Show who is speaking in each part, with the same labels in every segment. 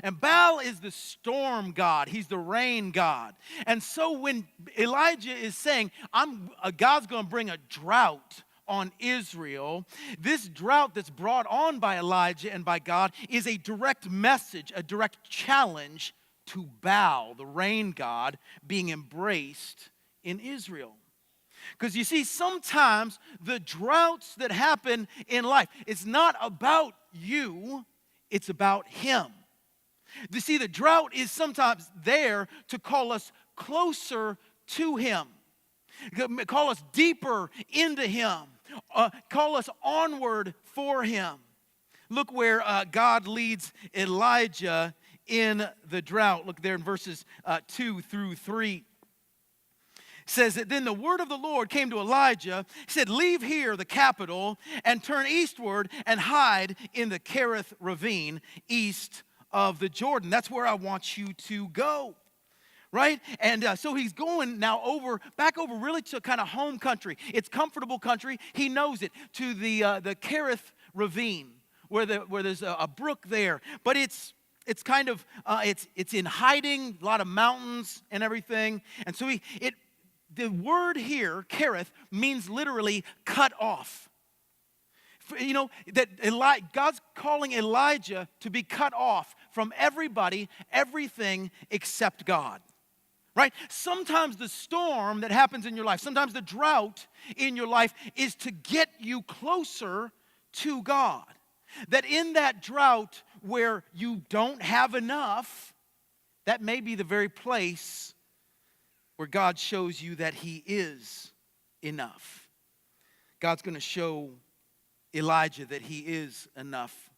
Speaker 1: And Baal is the storm god. He's the rain god. And so when Elijah is saying, God's going to bring a drought on Israel, this drought that's brought on by Elijah and by God is a direct message, a direct challenge to Baal, the rain god, being embraced in Israel. Because you see, sometimes the droughts that happen in life, it's not about you, it's about him. You see, the drought is sometimes there to call us closer to him, call us deeper into him, call us onward for him. Look where God leads Elijah in the drought. Look there in verses 2 through 3. It says that then the word of the Lord came to Elijah. He said, leave here the capital and turn eastward and hide in the Kerith ravine east of the Jordan. That's where I want you to go. Right? And so he's going now back over really to kind of home country. It's comfortable country. He knows it, to the Kerith ravine where there's a brook there. But it's kind of, it's in hiding, a lot of mountains and everything. And so the word here, Kerith, means literally cut off. You know, that God's calling Elijah to be cut off from everybody, everything except God. Right? Sometimes the storm that happens in your life, sometimes the drought in your life is to get you closer to God. That in that drought where you don't have enough, that may be the very place where God shows you that he is enough. God's going to show Elijah that he is enough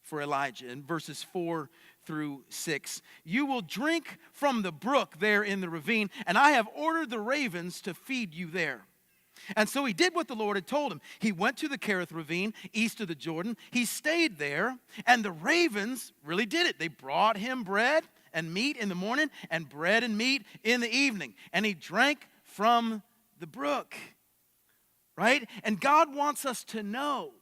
Speaker 1: for Elijah. In verses 4 through 6, you will drink from the brook there in the ravine, and I have ordered the ravens to feed you there. And so he did what the Lord had told him. He went to the Kerith ravine east of the Jordan. He stayed there, and the ravens really did it. They brought him bread and meat in the morning and bread and meat in the evening. And he drank from the brook. Right? And God wants us to know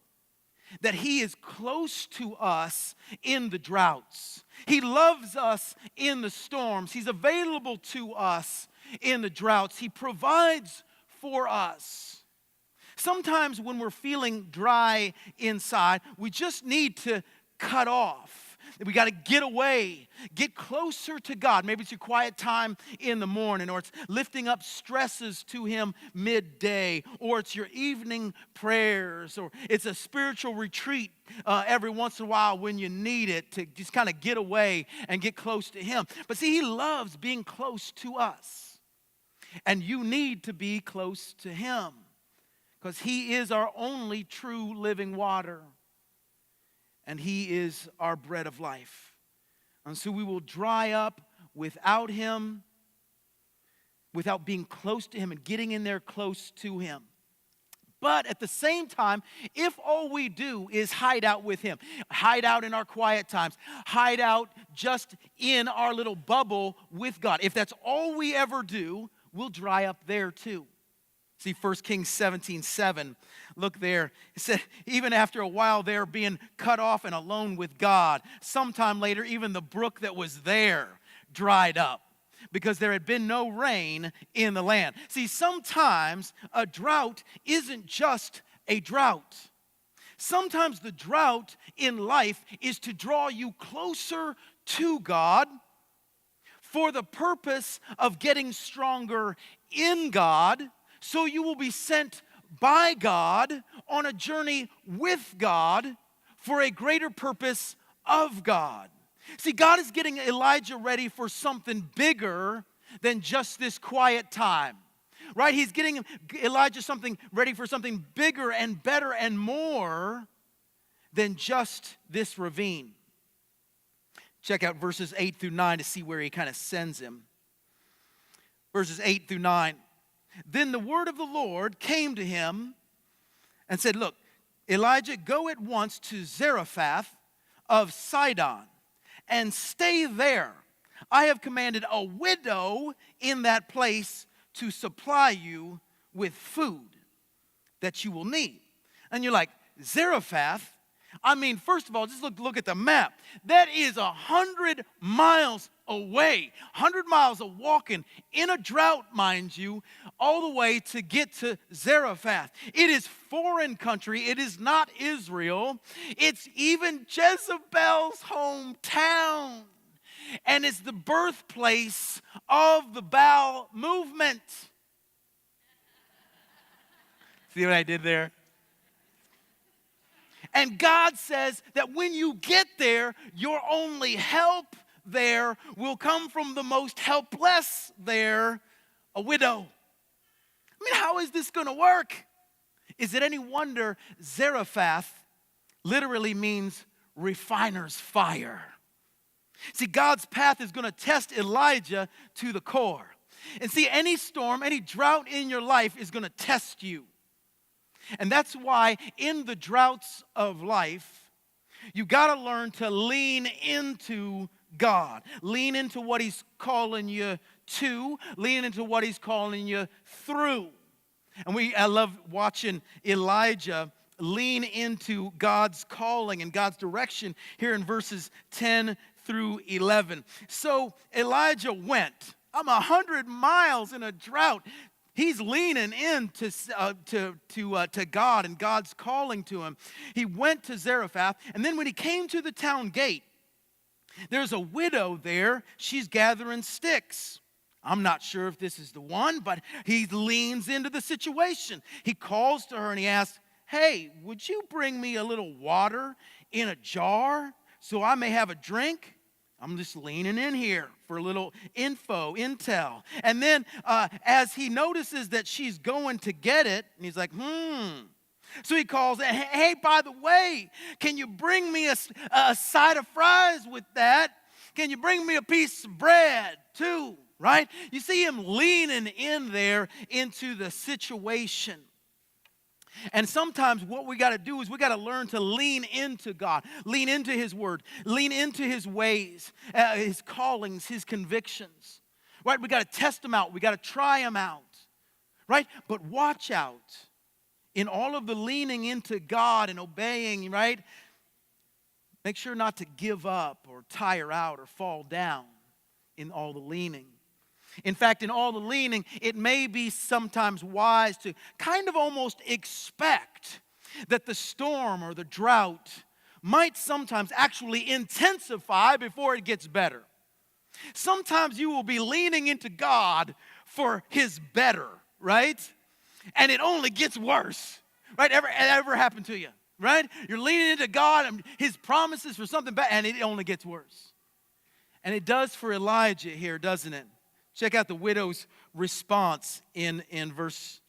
Speaker 1: that he is close to us in the droughts. He loves us in the storms. He's available to us in the droughts. He provides for us. Sometimes when we're feeling dry inside, we just need to cut off. We got to get away, get closer to God. Maybe it's your quiet time in the morning, or it's lifting up stresses to him midday, or it's your evening prayers, or it's a spiritual retreat every once in a while when you need it to just kind of get away and get close to him. But see, he loves being close to us. And you need to be close to him because he is our only true living water. And he is our bread of life. And so we will dry up without him, without being close to him and getting in there close to him. But at the same time, if all we do is hide out with him, hide out in our quiet times, hide out just in our little bubble with God, if that's all we ever do, we'll dry up there too. See 1 Kings 17:7. Look there. It said, even after a while they're being cut off and alone with God, sometime later even the brook that was there dried up because there had been no rain in the land. See, sometimes a drought isn't just a drought. Sometimes the drought in life is to draw you closer to God for the purpose of getting stronger in God, so you will be sent by God on a journey with God for a greater purpose of God. See, God is getting Elijah ready for something bigger than just this quiet time. Right? He's getting Elijah ready for something bigger and better and more than just this ravine. Check out verses 8 through 9 to see where he kind of sends him. Verses 8 through 9. Then the word of the Lord came to him and said, look, Elijah, go at once to Zarephath of Sidon and stay there. I have commanded a widow in that place to supply you with food that you will need. And you're like, Zarephath? I mean, first of all, just look at the map. That is 100 miles away. 100 miles of walking in a drought, mind you, all the way to get to Zarephath. It is foreign country. It is not Israel. It's even Jezebel's hometown. And it's the birthplace of the Baal movement. See what I did there? And God says that when you get there, your only help there will come from the most helpless there, a widow. I mean, how is this going to work? Is it any wonder Zarephath literally means refiner's fire? See, God's path is going to test Elijah to the core. And see, any storm, any drought in your life is going to test you. And that's why in the droughts of life, you got to learn to lean into God. Lean into what He's calling you to. Lean into what He's calling you through. And I love watching Elijah lean into God's calling and God's direction here in verses 10 through 11. So Elijah went. I'm 100 miles in a drought. He's leaning in to God and God's calling to him. He went to Zarephath, and then when he came to the town gate, there's a widow there. She's gathering sticks. I'm not sure if this is the one, but he leans into the situation. He calls to her and he asks, "Hey, would you bring me a little water in a jar so I may have a drink?" I'm just leaning in here for a little intel. And then as he notices that she's going to get it, and he's like, So he calls, "Hey, by the way, can you bring me a side of fries with that? Can you bring me a piece of bread too?" Right? You see him leaning in there into the situation. And sometimes what we got to do is we got to learn to lean into God, lean into His Word, lean into His ways, His callings, His convictions. Right? We got to test them out. We got to try them out. Right? But watch out. In all of the leaning into God and obeying, right? Make sure not to give up or tire out or fall down in all the leaning. In fact, in all the leaning, it may be sometimes wise to kind of almost expect that the storm or the drought might sometimes actually intensify before it gets better. Sometimes you will be leaning into God for His better, right? And it only gets worse, right? Ever happened to you, right? You're leaning into God and His promises for something better, and it only gets worse. And it does for Elijah here, doesn't it? Check out the widow's response in verse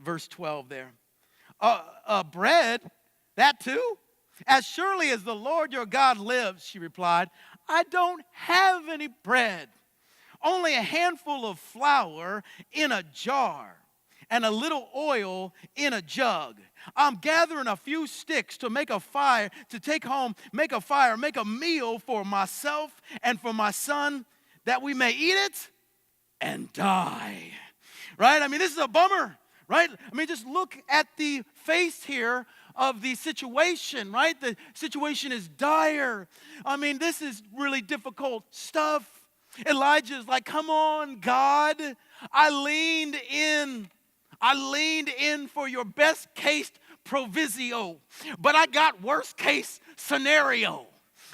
Speaker 1: 12 there. Bread, that too? As surely as the Lord your God lives, she replied, I don't have any bread, only a handful of flour in a jar and a little oil in a jug. I'm gathering a few sticks to make a fire, to take home, make a meal for myself and for my son, that we may eat it and die. Right? I mean, this is a bummer, right? I mean, just look at the face here of the situation, right? The situation is dire. I mean, this is really difficult stuff. Elijah's like, come on, God. I leaned in for your best case provisio, but I got worst case scenario.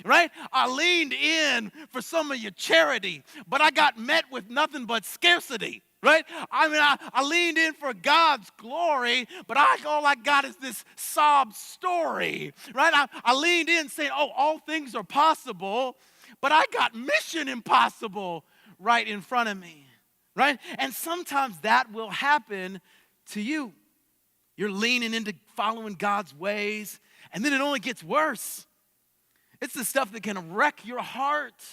Speaker 1: Right? I leaned in for some of your charity, but I got met with nothing but scarcity. Right? I mean, I leaned in for God's glory, but all I got is this sob story. Right? I leaned in saying, all things are possible, but I got mission impossible right in front of me. Right? And sometimes that will happen to you. You're leaning into following God's ways, and then it only gets worse. It's the stuff that can wreck your heart.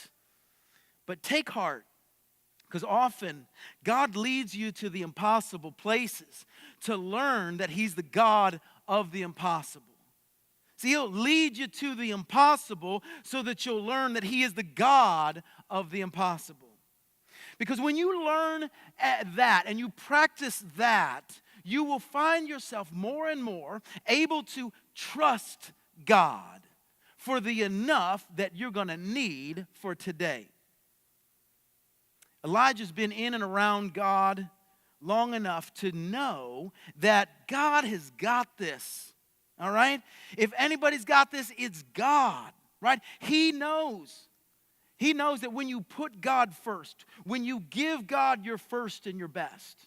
Speaker 1: But take heart, because often God leads you to the impossible places to learn that He's the God of the impossible. See, He'll lead you to the impossible so that you'll learn that He is the God of the impossible. Because when you learn that and you practice that, you will find yourself more and more able to trust God. for the enough that you're going to need for today. Elijah's been in and around God long enough to know that God has got this, all right? If anybody's got this, it's God, right? He knows. He knows that when you put God first, when you give God your first and your best,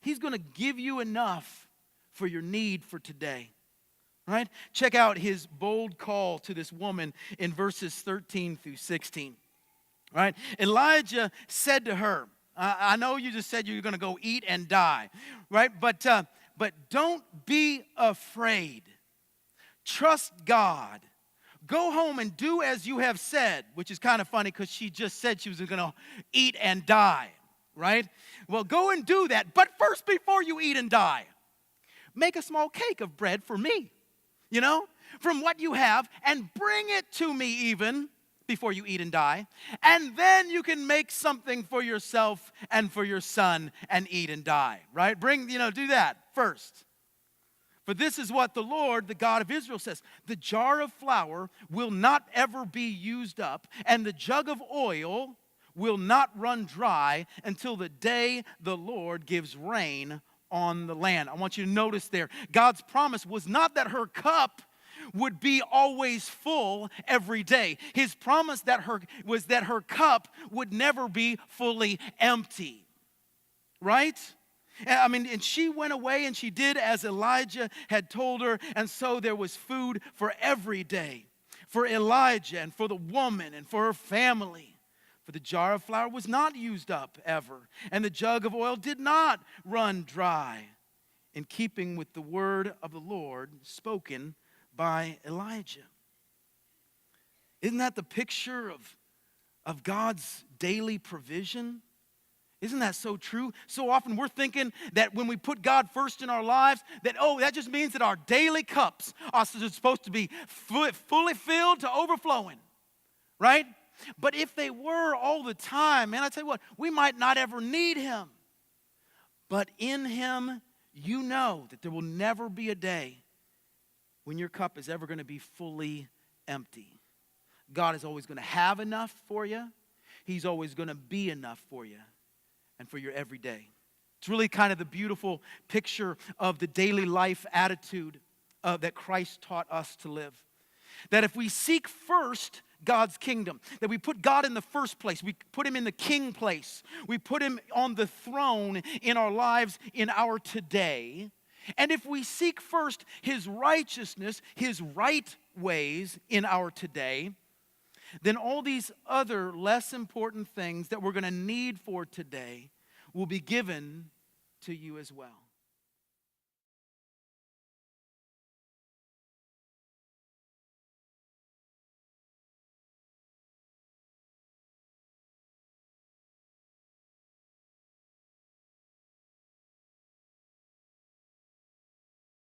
Speaker 1: He's going to give you enough for your need for today, right? Check out his bold call to this woman in verses 13 through 16, right? Elijah said to her, I know you just said you're going to go eat and die, right? But don't be afraid. Trust God. Go home and do as you have said, which is kind of funny because she just said she was going to eat and die, right? Well, go and do that. But first, before you eat and die, make a small cake of bread for me, from what you have, and bring it to me even before you eat and die. And then you can make something for yourself and for your son and eat and die, right? Do that first. For this is what the Lord, the God of Israel, says. The jar of flour will not ever be used up, and the jug of oil will not run dry until the day the Lord gives rain on the land. I want you to notice there, God's promise was not that her cup would be always full every day. His promise was that her cup would never be fully empty, right? And she went away and she did as Elijah had told her, and so there was food for every day, for Elijah and for the woman and for her family. For the jar of flour was not used up ever, and the jug of oil did not run dry, in keeping with the word of the Lord spoken by Elijah. Isn't that the picture of God's daily provision? Isn't that so true? So often we're thinking that when we put God first in our lives, that just means that our daily cups are supposed to be fully filled to overflowing, right? But if they were all the time, man, I tell you what, we might not ever need Him. But in Him, you know that there will never be a day when your cup is ever going to be fully empty. God is always going to have enough for you. He's always going to be enough for you and for your everyday. It's really kind of the beautiful picture of the daily life attitude that Christ taught us to live. That if we seek first God's kingdom, that we put God in the first place, we put Him in the king place, we put Him on the throne in our lives, in our today. And if we seek first His righteousness, His right ways in our today, then all these other less important things that we're going to need for today will be given to you as well.